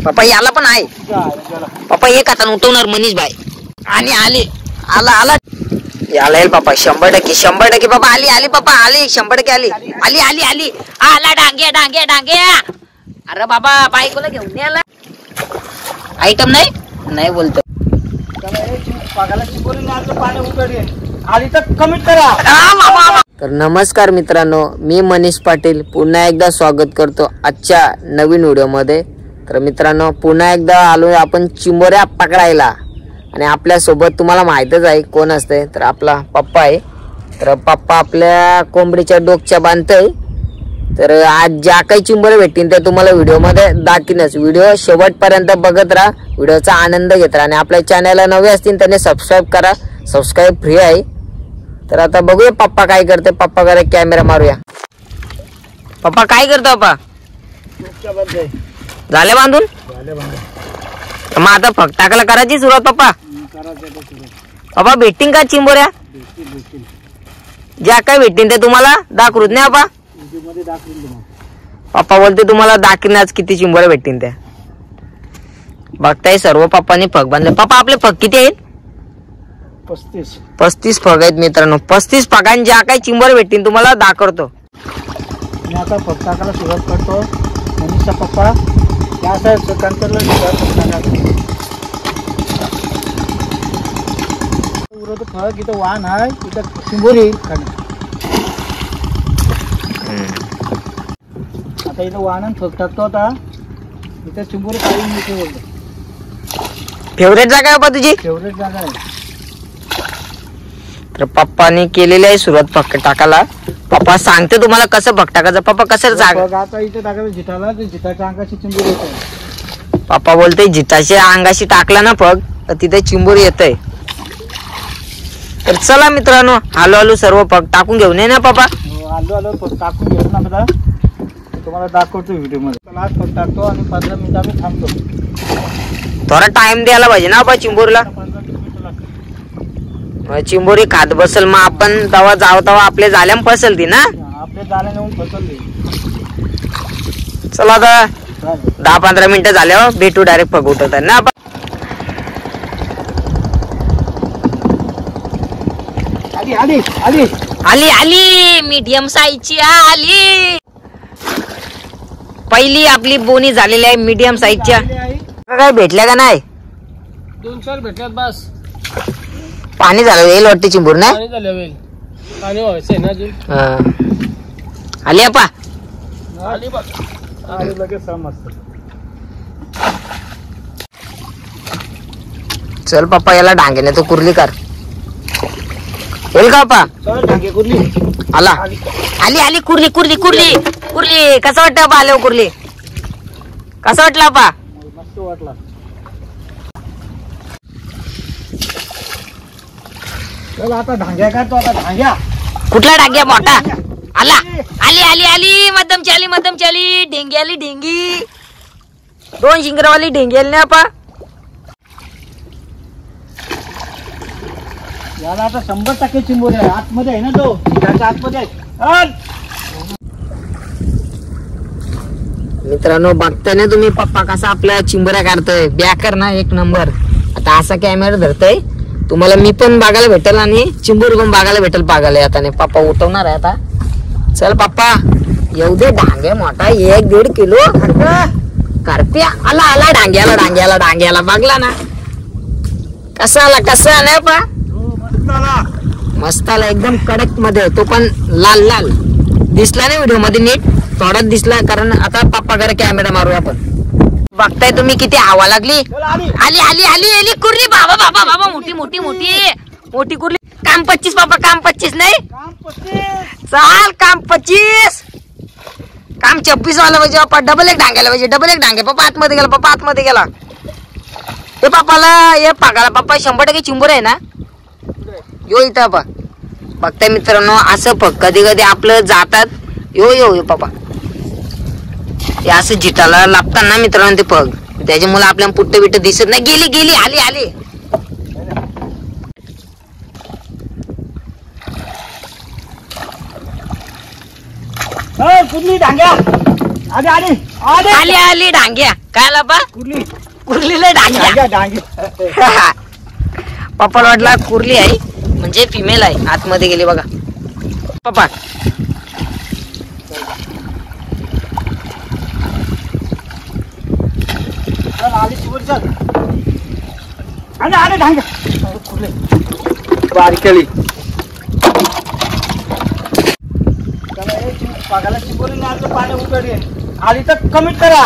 पप्पा याला पण आहे पप्पा. एक आता उठवणार मनीष भाई आणि आले. आला आला याला येईल पप्पा 100% पप्पा. आली आली पप्पा आली 100% आली आली आली आली. आला डांग्या डांग्या डांग्या. अरे बाबा बायकोला घेऊन आला. आयटम नाही बोलतो. तर नमस्कार मित्रांनो, मी मनीष पाटील पुन्हा एकदा स्वागत करतो आजच्या नवीन व्हिडिओ मध्ये. तर मित्रांनो पुन्हा एकदा आलो आपण चिंबोऱ्या पकडायला आणि आपल्या सोबत तुम्हाला माहितच आहे कोण असते. तर आपला पप्पा आहे. तर पप्पा आपल्या कोंबडीच्या डोकच्या बांधतोय. तर आज ज्या काही चिंबोरे भेटतील ते तुम्हाला व्हिडिओ मध्ये दाखवीनच. व्हिडिओ शेवटपर्यंत बघत राहा, व्हिडिओचा आनंद घेत राहा आणि आपल्या चॅनलला नवे असतील त्यांनी सबस्क्राईब करा. सबस्क्राईब फ्री आहे. तर आता बघूया पप्पा काय करते. पप्पा करे कॅमेरा मारूया. पप्पा काय करतो पप्पा? झाले बांधून? मग आता फक्त टाकायला करायची सुरुवात पप्पा. पप्पा भेटतील का चिंबोऱ्या? ज्या काय भेटतील ते तुम्हाला दाखवूत नाही पप्पा. पप्पा बोलते तुम्हाला दाखवीन आज किती चिंबोऱ्या भेटतील त्या. बघताय सर्व पप्पानी फग बांधले. पप्पा आपले फग किती आहेत? 35 फग आहेत मित्रांनो. 35 फगांनी ज्या काही चिंबोरे भेटतील तुम्हाला दाखवतो. मी आता फग टाकायला सुरुवात करतो. मनीषचा पप्पा फग इथं वाहन आहे, इथं चिंबोरी. आता इथं वाहन फग टाकतो. आता इथं चिंबोरी काढून मी फेवरेट जागा आहे बाबा तुझी? फेवरेट जागा आहे. तर पप्पानी केलेली आहे सुरुवात फग टाकायला. पप्पा सांगते तुम्हाला कसं फग टाकायचं. पप्पा कसं जागा आता इथे टाकायचं जिटाला, ते जिटाच्या अंगाची चिंबोरी येते. पप्पा बोलते जिटाच्या अंगाशी टाकला ना फग तर तिथे चिंबोरी येतय. तर चला मित्रांनो आलो आलो सर्व फग टाकून घेऊन ये ना पप्पा. आलो फग टाकून घेऊन ना आता तुम्हाला दाखवतो व्हिडिओ मध्ये. आज फग टाकतो आणि 15 मिनिट आम्ही थांबतो. थोडा टाइम द्यायला पाहिजे ना बाबा चिंबोरीला. चिंबोरी खात बसल मग आपण तवा जाव तवा आपले झाल्या फसल ती ना. आपले झाल्या नेऊन फसल. चला आता 10-15 मिनिटं झाल्यावर भेटू डायरेक्ट फग उठवतात ना. आली आली आली आली मीडियम साईजची आली. पहिली आपली बोनी झालेली आहे मीडियम साईजच्या. काय भेटल्या का नाही? 2-4 भेटल्यात बस. पाणी झालं वेल वाटते चिंबूर ना. पाणी व्हायचंय ना अजून. आली आपा लगेच समजत. चल पप्पा याला डांगेने तो कुर्ली कर. येईल का पप्पा? आला आली आली कुर्ली कुर्ली कुर्ली कुर्ली. कसं वाटतं पा आले कुर्ली? कसं वाटलं पा? मस्त वाटला. आता ढांग्या काढतो. आता ढांग्या कुठला डांग्या मोठा? आला आली आली आली मध्यमची आली मध्यमची आली. ढेंगी आली ढेंगी. 2 शिंगरावाली ढेंगी आली ना पा. याला आता 100% चिंबोरी आहे. आतमध्ये आहे ना तो त्याच्या आतमध्ये आहे. मित्रांनो बघताय तुम्ही पप्पा कसा आपल्या चिंबऱ्या काढतोय. बॅकर ना 1 नंबर. आता असा कॅमेरा धरतोय तुम्हाला मी पण बघायला भेटेल आणि चिंबोरी पण बघायला भेटेल. पागायला आता नाही पप्पा उठवणार आहे आता. चल पप्पा येऊ दे. डांग्या मोठा 1-1.5 किलो करप्या. आला आला डांग्याला डांग्याला डांग्याला. बघला ना कसा आला कसा आला पा. मस्त आला एकदम कडक मध्ये. तो पण लाल लाल दिसला नाही व्हिडिओ मध्ये नीट. थोडाच दिसला कारण आता पप्पा घरी कॅमेरा मारूया आपण. बघताय तुम्ही किती हवा लागली. आली आली आली आली कुर्ली. बाबा बाबा बाबा मोठी मोठी मोठी मोठी कुर्ली. काम 25 पप्पा. काम 25 नाही चाल. काम 25 काम 26 वाला पाहिजे पप्पा. डबल एक डांग्याला पाहिजे. डबल एक डांगे. पप्पा आतमध्ये गेला. पप्पा आतमध्ये गेला. हे पप्पाला हे पागाला पप्पा 100% चिंबोर आहे ना. यो इथं पप्पा. बघताय मित्रांनो असं फग कधी कधी आपलं जातात. यो यो यो पप्पा ते असं जिटाला लागतात ना मित्रांनो ते फग. त्याच्यामुळे आपल्याला पुट्ट बिट्ट दिसत नाही. गेली गेली आली आली. कुठली डांग्या आली आली आली आली आली डांग्या काय लापा कुर्ली कुर्लीला डांग्या डांगे पप्पाला वाटला कुर्ली आहे म्हणजे फिमेल आहे आतमध्ये गेली बघा पप्पा आली चिवर चल आले आले डांगे कुर्ली बारीक केली पागाला चिंबोरी नाही पाणी उतरली आली तर कमीत करा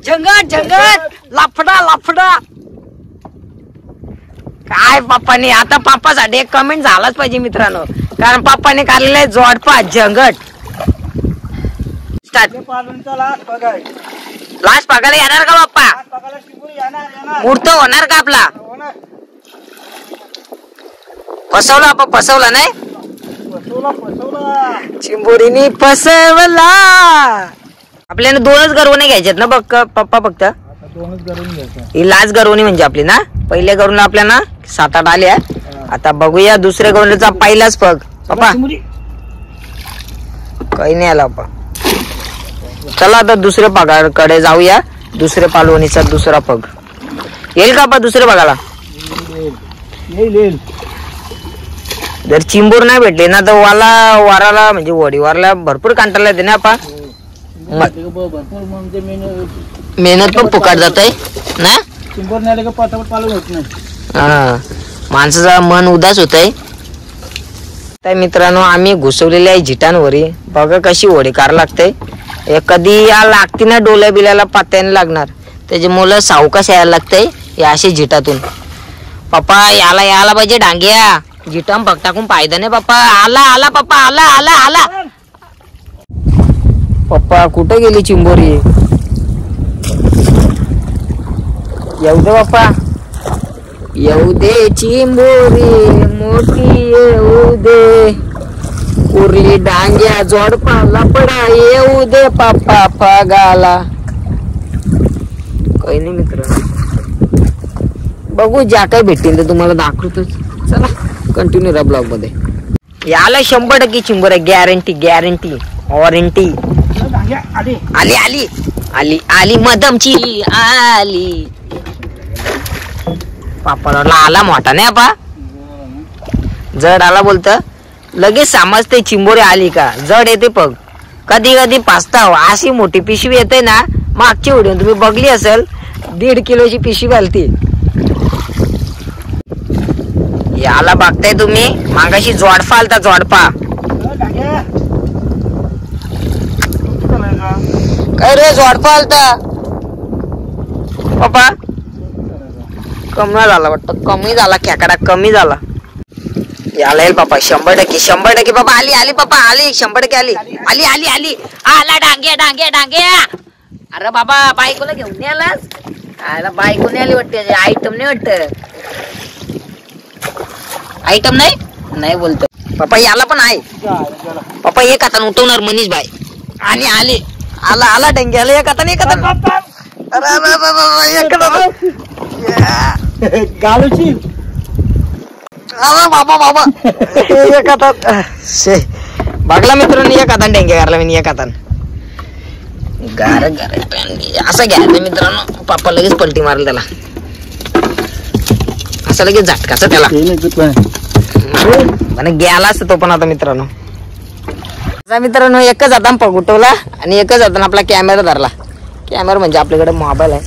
झंगट झंगट लफडा लफडा काय पप्पाने आता पप्पासाठी एक कमेंट झालाच पाहिजे मित्रांनो कारण पप्पाने काढलेलं आहे जोडपा झंगट स्टार्ट लास्ट पगायला येणार का पप्पा मूर्त होणार का आपला फसवला आपण फसवला नाही चिंबोरीनी फसवला आपल्याला 2च गरवणे घ्यायच्यात ना बघ पप्पा फक्त 2च गरवणी घ्यायच्या ही लास्ट गरवणी म्हणजे आपली ना पहिल्या गरवून आपल्याला 7-8 आल्या आता बघूया दुसऱ्या गरवणीचा पहिलाच पग पप्पा काही नाही आला आपण चला आता दुसऱ्या पगाकडे जाऊया दुसऱ्या पालवणीचा दुसरा पग येईल का आपण दुसऱ्या पगाला येईल जर चिंबूर नाही भेटले ना तर वाराला म्हणजे वडीवारला भरपूर कंटाळा येते ना आपण भरपूर म्हणजे मेहनत पण फुकट जात आहे ना चिंबोर नाही आले का पटापट पालव होत नाही हा माणसाचं मन उदास होत आहे मित्रांनो आम्ही घुसवलेले आहे जिटांवरी बघा कशी वडी कार लागते कधी या लागती ना डोल्या बिल्याला पात्याने लागणार त्याची मुलं सावकाश यायला लागतंय या असे जिटातून पप्पा याला पाहिजे डांग्या जिटम बघ टाकून फायदा नाही पप्पा आला आला पप्पा आला आला आला पप्पा कुठे गेली चिंबोरी येऊ दे पप्पा येऊ दे चिंबोरी मोठी येऊ दे उरली डांग्या जोडपा लपडा येऊ दे पप्पा पगाला काही नाही मित्र बघू ज्या काही भेटतील ते तुम्हाला दाखवतोच चला कंटिन्यू रा ब्लॉग मध्ये याला 100% चिंबोर आहे गॅरंटी गॅरंटी वॉरंटी आली आली आली आली मदमची आली पापडला आला मोठा नाही आपा जड आला बोलत लगेच समजते चिंबोरी आली का जड येते पग कधी कधी पाचताव अशी मोठी पिशवी येते ना मागची व्हिडिओ तुम्ही बघली असेल 1.5 किलोची पिशवी आलती याला बघताय तुम्ही मागाशी जोडपा आलता जोडपा काय रे जोडपा आलता पप्पा कमी झाला वाटतं कमी झाला खेकडा कमी झाला याला येईल पप्पा 100% पप्पा आली आली पप्पा आली 100% आली आली आली आली आला डांग्या डांग्या डांग्या अरे बाबा बायकोला घेऊन आलास बायकोने आली वाटते आयटम नाही वाटत आयटम नाही बोलतो पप्पा याला पण आहे पप्पा एक हाताने उठवणार मनीष भाई आणि आले आला आला डंग्याला एक हाताने गालूची बाबा बाबा एक हातात बघला मित्रांनी एक हाताने डेंग्या गारला मी एक हाताने गार असं घ्यायचं मित्रांनो पप्पा लगेच पलटी मारल त्याला असं लगेच झटकाच त्याला गेला असतो तो पण आता मित्रांनो एकच हाताने पग उठवला आणि एकच हाताने आपला कॅमेरा धरला कॅमेरा म्हणजे आपल्याकडे मोबाईल आहे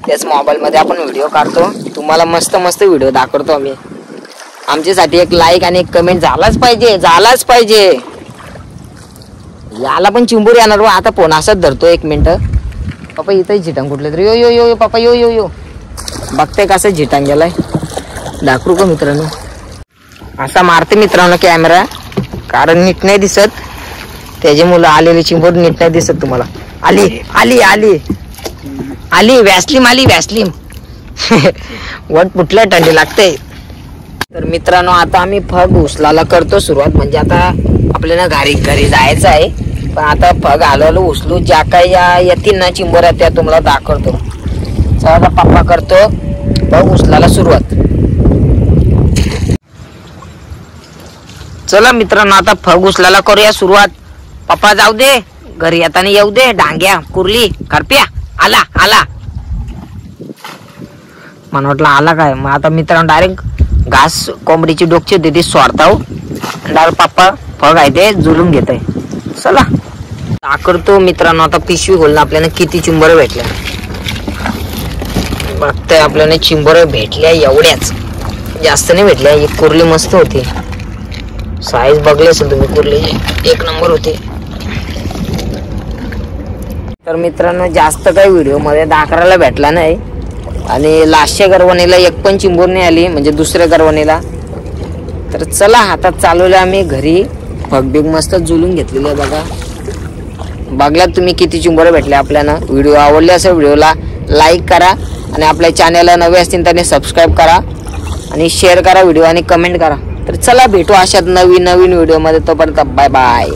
त्याच मोबाईल मध्ये आपण व्हिडिओ काढतो तुम्हाला मस्त मस्त व्हिडिओ दाखवतो आम्ही आमच्यासाठी एक लाईक आणि एक कमेंट झालाच पाहिजे याला पण चिंबोरी येणार आता फोन असाच धरतो 1 मिनिट पप्पा इथं झिटांग कुठले तरी यो यो पप्पा यो बघते कसं झिटांग गेलाय दाखवू का मित्रांनो असा मारते मित्रांनो कॅमेरा कारण नीट नाही दिसत त्याची मुलं आलेली चिंबोरी नीट नाही दिसत तुम्हाला आली आली आली आली वॅसलीम वट कुठल्या टंडी लागते तर मित्रांनो आता आम्ही फग उचलायला करतो सुरुवात म्हणजे आता आपल्याला घरी जायचं आहे पण आता फग आलो उचलू ज्या काही येतील ना चिंबोऱ्या त्या तुम्हाला दाखवतो चला आता पप्पा करतो फग उचलायला सुरुवात चला मित्रांनो आता फग उचलायला करूया सुरुवात. पप्पा जाऊ दे, घरी येताना येऊ दे. डांग्या, कुर्ली, करप्या आला आला. मला वाटलं आला काय. मग आता मित्रांनो डायरेक्ट घास कोंबडीची डोकची होती ती सोडताव. डायरेक्ट पप्पा फग आहे ते जुलून घेत आहे. चला करतो मित्रांनो. आता पिशवी खोलणं आपल्याला किती चिंबर भेटल्या बघताय. आपल्याला चिंबर भेटल्या एवढ्याच, जास्त नाही भेटल्या. एक कुर्ली मस्त होती, साईज बघली असेल तुम्ही, कुर्लीची एक नंबर होती. तर मित्रांनो जास्त काही व्हिडिओ मध्ये दाखवायला भेटला नाही. आणि लास्टच्या गरवणीला एक पण चिंबोर नाही आली, म्हणजे दुसऱ्या गरवणीला. तर चला आता चालवलं आम्ही घरी. फगबिग मस्त जुलून घेतलेले बघा. बघल्यात तुम्ही किती चिंबोरे भेटले आपल्याला. व्हिडिओ आवडले असेल व्हिडिओला लाईक करा आणि आपल्या चॅनलला नवे असतील त्याने सबस्क्राईब करा आणि शेअर करा व्हिडिओ आणि कमेंट करा. तर चला भेटू अशात नवीन व्हिडिओ मध्ये. तोपर्यंत बाय बाय.